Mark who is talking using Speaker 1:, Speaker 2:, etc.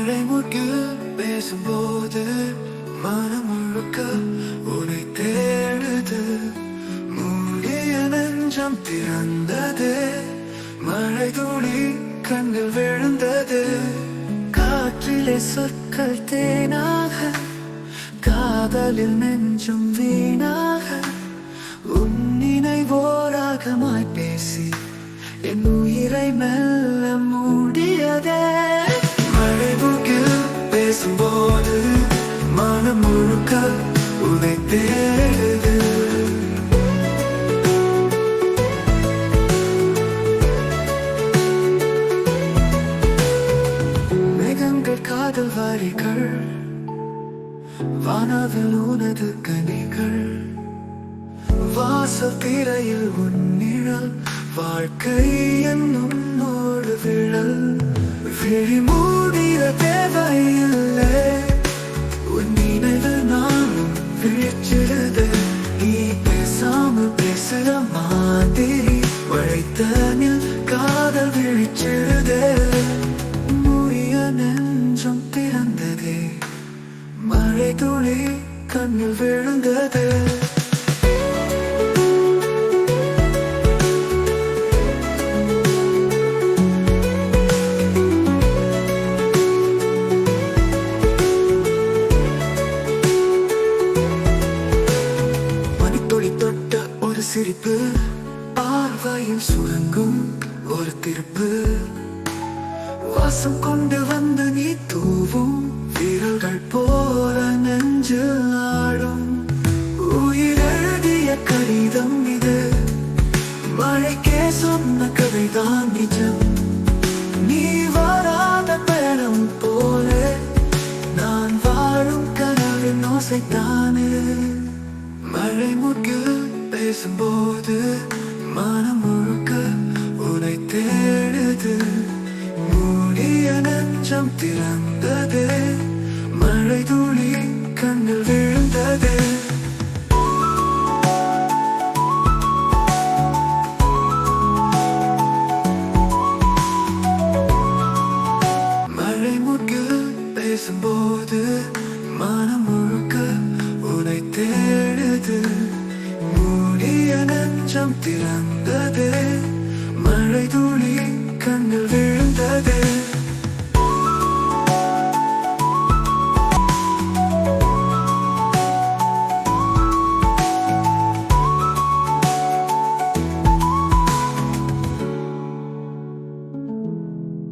Speaker 1: மழை முகில் பேசும்போது மனம் முழுக்க உன்னை தேடுது. மூடிய நெஞ்சம் திறந்தது, மழை துளி கண்ணில் விழுந்தது. காற்றிலே சொற்கள் தேனாக, காதலில் நெஞ்சும் வீணாக, உன் நினைவோராகமாய் பேசி என் உயிரை மெல்ல மூடியதே. மழை முகில் பேசும்போது மனம் முழுக்க உன்னை தேடுது. மேகங்கள் காதல் வரிகள், வானவில் உனது கனிகள், வாசல் திரையில் உன் நிழல், வாழ்க்கை என்னும் நோடு விழல். விழி மூடிய தேவையில்லை, உன் நினைவில் நானும் விழிச்சிடுது. நீ பேசாமல் பேசுற மாதிரி வழித்தனில் காதல் விழிச்சிடுது. மூடிய நெஞ்சம் திறந்ததே, மழை துளி கண்ணில் விழுந்தது. சிரிப்பு, பார்வையில் சுரங்கும் ஒரு திருப்பு, வாசம் கொண்டு வந்து நீ தூவும் விரல்கள் போல நெஞ்சு ஆடும். உயிர் எழுதிய கடிதம் இது, மழைக்கே சொன்ன கதைதான் நிஜம். நீ வராத பயணம் போல நான் வாழும் கனவின் ஓசைத்தானே. மழை முகில் பேசும்போது மனம் முழுக்க உன்னை தேடுது. மூடிய நெஞ்சம் திறந்தது, மழை துளி கண்ணில்